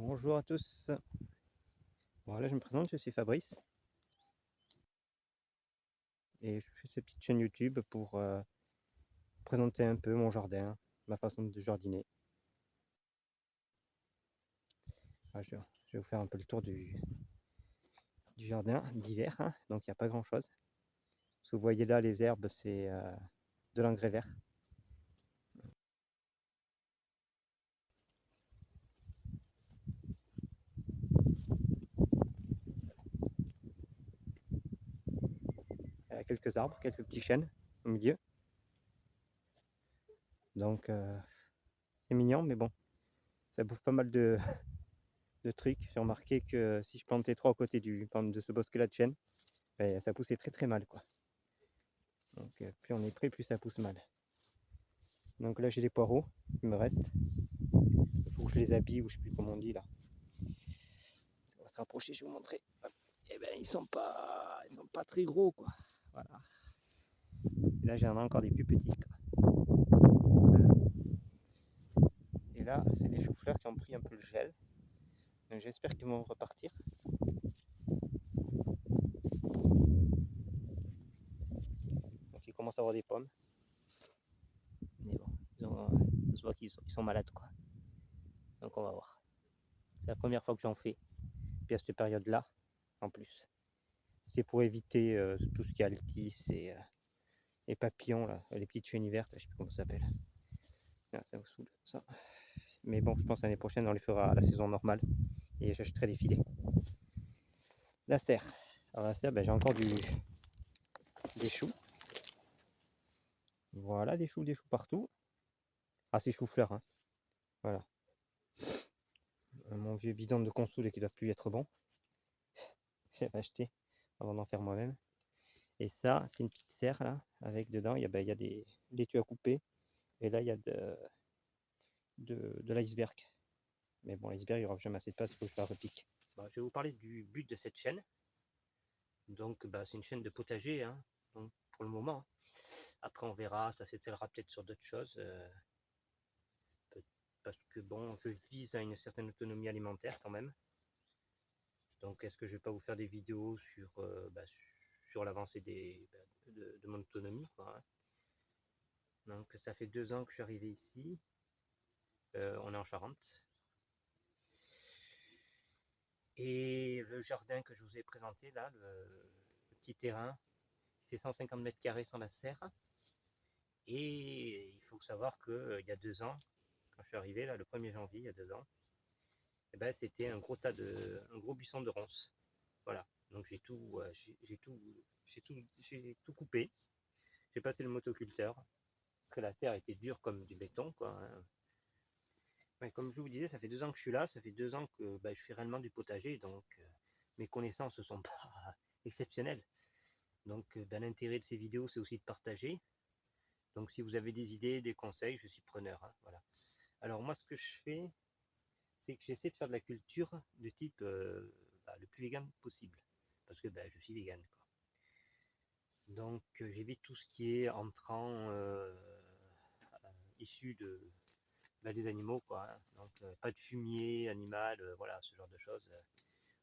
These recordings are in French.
Bonjour à tous. Voilà, je me présente, je suis Fabrice et je fais cette petite chaîne YouTube pour présenter un peu mon jardin, ma façon de jardiner. Voilà, je vais vous faire un peu le tour du jardin d'hiver, hein. Donc il n'y a pas grand chose. Ce que vous voyez là, les herbes, c'est de l'engrais vert. Il y a quelques arbres, quelques petits chênes au milieu. Donc c'est mignon, mais bon, ça bouffe pas mal de trucs. J'ai remarqué que si je plantais trop à côté de ce bosquet-là de chênes, ben, ça poussait très très mal, quoi. Donc plus on est près, plus ça pousse mal. Donc là j'ai les poireaux qui me restent. Il faut que je les habille ou je sais plus comment on dit là. On va se rapprocher, je vais vous montrer. Et ben ils sont pas très gros, quoi. Voilà. Et là j'en ai encore des plus petits. Voilà. Et là c'est des choux-fleurs qui ont pris un peu le gel. Donc j'espère qu'ils vont repartir. Donc ils commencent à avoir des pommes. Mais bon, on se voit qu'ils sont malades, quoi. Donc on va voir. C'est la première fois que j'en fais. Puis à cette période-là, en plus. C'était pour éviter tout ce qui est altis et papillons, là, les petites chenilles vertes, je sais plus comment ça s'appelle. Ah, ça vous saoule, ça. Mais bon, je pense l'année prochaine, on les fera à la saison normale et j'achèterai des filets. La serre. Alors la serre, ben, j'ai encore des choux. Voilà, des choux partout. Ah, c'est chou-fleur, hein. Voilà. Mon vieux bidon de console qui doit plus être bon. J'avais acheté avant d'en faire moi-même. Et ça, c'est une petite serre là, avec dedans, il y a des laitues à couper. Et là, il y a de l'iceberg. Mais bon, l'iceberg, il n'y aura jamais assez de place, il faut que je la repique. Bon, je vais vous parler du but de cette chaîne. Donc, bah, c'est une chaîne de potager, hein, donc, pour le moment. Après, on verra, ça s'étalera peut-être sur d'autres choses. Parce que, bon, je vise à une certaine autonomie alimentaire quand même. Donc, est-ce que je ne vais pas vous faire des vidéos sur l'avancée de mon autonomie, quoi, hein. Donc, ça fait 2 ans que je suis arrivé ici. On est en Charente. Et le jardin que je vous ai présenté, là, le petit terrain, il fait 150 mètres carrés sans la serre. Et il faut savoir qu'il y a 2 ans, quand je suis arrivé, là, le 1er janvier, il y a 2 ans, eh ben, c'était un gros buisson de ronces. Voilà. Donc j'ai tout coupé. J'ai passé le motoculteur, parce que la terre était dure comme du béton, quoi, hein. Ouais, comme je vous disais, ça fait 2 ans que je suis là, ça fait 2 ans que je fais réellement du potager, donc mes connaissances ne sont pas exceptionnelles. Donc l'intérêt de ces vidéos, c'est aussi de partager. Donc si vous avez des idées, des conseils, je suis preneur, hein, voilà. Alors moi, ce que je fais, c'est que j'essaie de faire de la culture de type le plus vegan possible. Parce que je suis vegan, quoi. Donc j'évite tout ce qui est entrant issu des animaux, quoi, hein. Donc pas de fumier animal, voilà, ce genre de choses.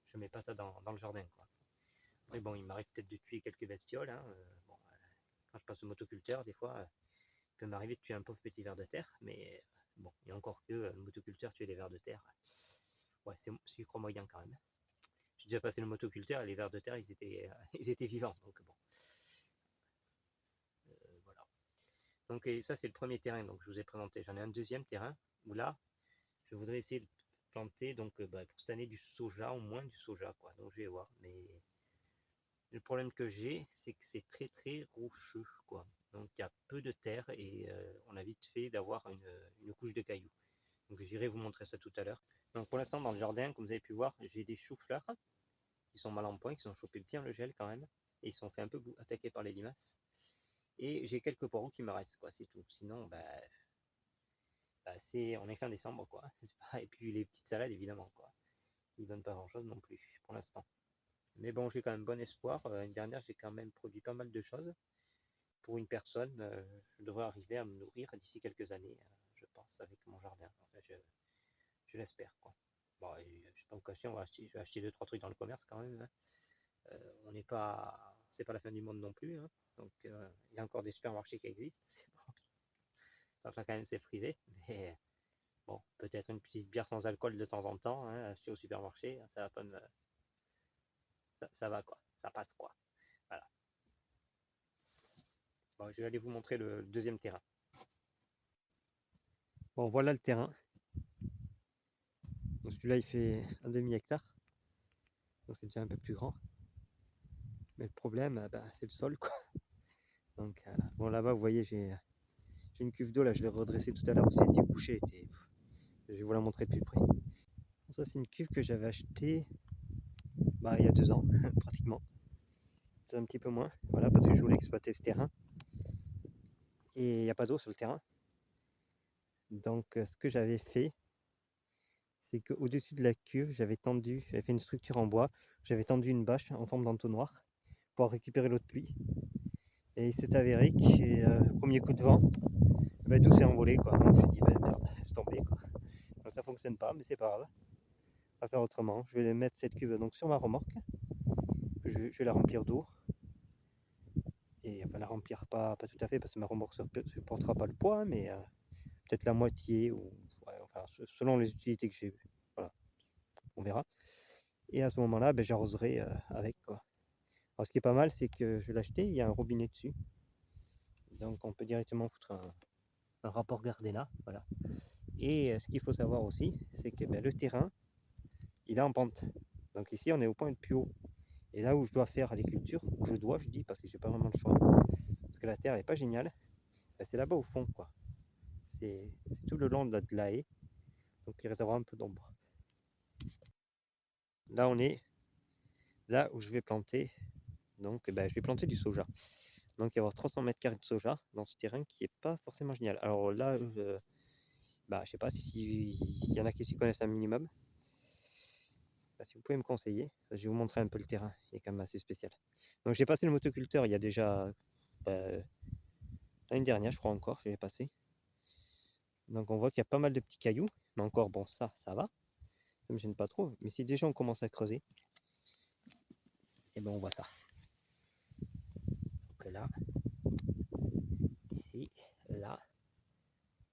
Je mets pas ça dans le jardin, quoi. Mais bon, il m'arrive peut-être de tuer quelques bestioles, hein. Bon, quand je passe au motoculteur, des fois, il peut m'arriver de tuer un pauvre petit ver de terre, mais bon, il y a encore que le motoculteur tuer les vers de terre. Ouais, c'est crois moyen quand même. J'ai déjà passé le motoculteur et les vers de terre, ils étaient vivants, donc bon. Voilà. Donc ça, c'est le premier terrain, donc je vous ai présenté. J'en ai un deuxième terrain où là, je voudrais essayer de planter donc pour cette année du soja, au moins du soja, quoi. Donc je vais voir. Mais le problème que j'ai, c'est que c'est très très rocheux, quoi. Donc il y a peu de terre et on a vite fait d'avoir une couche de cailloux. Donc j'irai vous montrer ça tout à l'heure. Donc pour l'instant, dans le jardin, comme vous avez pu voir, j'ai des choux-fleurs qui sont mal en point, qui ont chopé bien le gel quand même. Et ils sont fait un peu attaquer par les limaces. Et j'ai quelques poireaux qui me restent, quoi, c'est tout. Sinon, on est fin décembre, quoi. Et puis les petites salades, évidemment, quoi. Ils donnent pas grand-chose non plus, pour l'instant. Mais bon, j'ai quand même bon espoir. L'année dernière, j'ai quand même produit pas mal de choses. Pour une personne, je devrais arriver à me nourrir d'ici quelques années, je pense, avec mon jardin. Enfin, je l'espère, quoi. Bon, je vais pas vous cacher, je vais acheter 2-3 trucs dans le commerce quand même, hein. On n'est pas, c'est pas la fin du monde non plus, hein. Donc il y a encore des supermarchés qui existent. C'est bon. Enfin, quand même, c'est privé, mais bon, peut-être une petite bière sans alcool de temps en temps, hein, acheter au supermarché, ça va pas me, ça va quoi, ça passe quoi. Voilà. Bon, je vais aller vous montrer le deuxième terrain. Bon, voilà le terrain. Celui-là, il fait un demi-hectare, donc c'est déjà un peu plus grand. Mais le problème, bah, c'est le sol, quoi. Donc, bon, là-bas, vous voyez, j'ai une cuve d'eau, là, je l'ai redressée tout à l'heure, parce qu'elle était couchée. Je vais vous la montrer de plus près. Ça, c'est une cuve que j'avais achetée bah, il y a 2 ans, pratiquement. C'est un petit peu moins, voilà, parce que je voulais exploiter ce terrain. Et il n'y a pas d'eau sur le terrain. Donc, ce que j'avais fait, c'est qu'au-dessus de la cuve, j'avais fait une structure en bois, j'avais tendu une bâche en forme d'entonnoir pour récupérer l'eau de pluie. Et il s'est avéré que premier coup de vent, bah, tout s'est envolé, quoi. Donc je me suis dit, bah, merde, laisse tomber, quoi. Donc ça fonctionne pas, mais c'est pas grave. On va faire autrement. Je vais mettre cette cuve donc sur ma remorque. Je vais la remplir d'eau. Et enfin la remplir pas tout à fait parce que ma remorque ne supportera pas le poids, mais peut-être la moitié ou ouais, enfin, selon les utilités que j'ai. Voilà, on verra. Et à ce moment-là, ben, j'arroserai avec, quoi. Alors ce qui est pas mal, c'est que je l'ai acheté, il y a un robinet dessus. Donc on peut directement foutre un rapport Gardena. Voilà. Et ce qu'il faut savoir aussi, c'est que ben, le terrain, il est en pente. Donc ici, on est au point le plus haut. Et là où je dois faire les cultures, où je dis, parce que j'ai pas vraiment le choix, parce que la terre n'est pas géniale, ben, c'est là-bas au fond, quoi. C'est tout le long de la haie, donc il reste avoir un peu d'ombre. Là, on est là où je vais planter, donc ben, je vais planter du soja. Donc il va y avoir 300 mètres carrés de soja dans ce terrain qui est pas forcément génial. Alors là, bah, je sais pas s'il y en a qui s'y connaissent un minimum. Bah, si vous pouvez me conseiller, je vais vous montrer un peu le terrain, il est quand même assez spécial. Donc j'ai passé le motoculteur il y a déjà bah, l'année dernière, je crois encore, je l'ai passé. Donc on voit qu'il y a pas mal de petits cailloux, mais encore bon ça va, ça me gêne pas trop. Mais si déjà on commence à creuser, et ben on voit ça. Donc là, ici, là,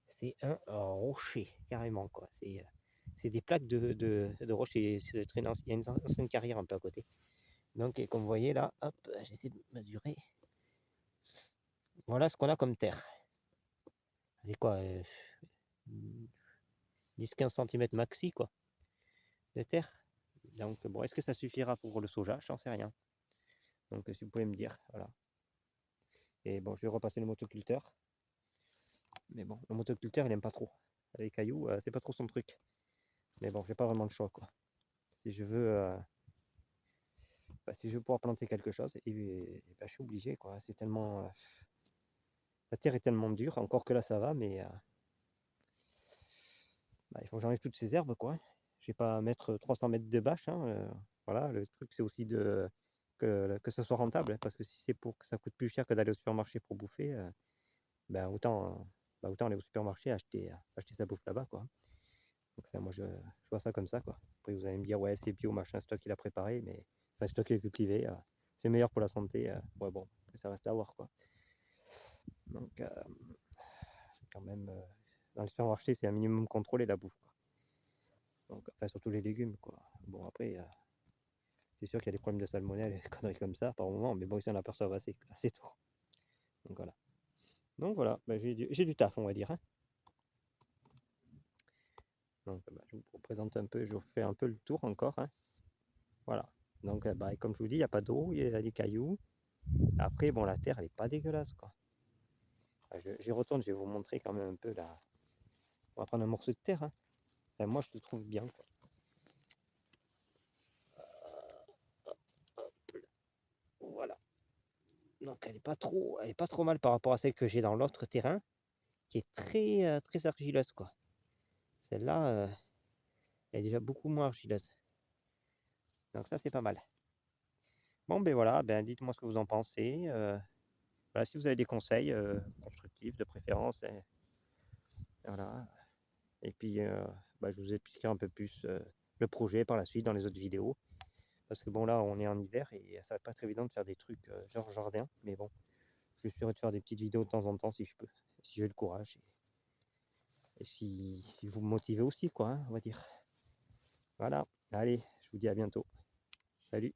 c'est un rocher carrément quoi. C'est des plaques de rocher. Il y a une ancienne carrière un peu à côté. Donc comme vous voyez là, hop, j'essaie de mesurer. Voilà ce qu'on a comme terre. C'est quoi 10-15 cm maxi quoi de terre. Donc bon, est-ce que ça suffira pour le soja? J'en sais rien. Donc si vous pouvez me dire, voilà. Et bon, je vais repasser le motoculteur. Mais bon, le motoculteur il aime pas trop. Les cailloux, c'est pas trop son truc. Mais bon, j'ai pas vraiment le choix quoi. Si je veux, si je veux pouvoir planter quelque chose, et bah, je suis obligé quoi. C'est tellement, la terre est tellement dure. Encore que là ça va, mais bah, il faut que j'enlève toutes ces herbes quoi. Je vais pas mettre 300 mètres de bâche, hein, voilà, le truc c'est aussi que ça soit rentable, hein, parce que si c'est pour que ça coûte plus cher que d'aller au supermarché pour bouffer, ben autant aller au supermarché acheter sa bouffe là-bas quoi. Donc là, moi je vois ça comme ça quoi. Après vous allez me dire ouais c'est bio machin, c'est toi qui l'as préparé, mais enfin c'est toi qui l'as cultivé, c'est meilleur pour la santé, ouais bon, ça reste à voir quoi. Donc quand même dans le supermarché c'est un minimum contrôlé la bouffe quoi. Donc enfin surtout les légumes quoi. Bon après c'est sûr qu'il y a des problèmes de salmonelle et des conneries comme ça par moment, mais bon ils s'en aperçoivent assez tôt. Donc voilà, bah, j'ai du taf on va dire, hein. Donc bah, je vous présente un peu, je vous fais un peu le tour encore, hein. Voilà. Donc bah, comme je vous dis, il n'y a pas d'eau, il y a des cailloux. Après, bon, la terre, elle n'est pas dégueulasse, quoi. J'y retourne, je vais vous montrer quand même un peu là. On va prendre un morceau de terre, hein. Enfin, moi, je le trouve bien, quoi. Voilà. Donc elle est pas trop mal par rapport à celle que j'ai dans l'autre terrain, qui est très argileuse, quoi. Celle-là, elle est déjà beaucoup moins argileuse. Donc ça, c'est pas mal. Bon, ben voilà, ben dites-moi ce que vous en pensez. Voilà, si vous avez des conseils constructifs de préférence, voilà. Et puis, bah, je vous expliquerai un peu plus le projet par la suite dans les autres vidéos. Parce que bon, là, on est en hiver et ça va pas être évident de faire des trucs genre jardin. Mais bon, je suis sûr de faire des petites vidéos de temps en temps si je peux. Si j'ai le courage. Et si vous me motivez aussi, quoi, hein, on va dire. Voilà. Allez, je vous dis à bientôt. Salut.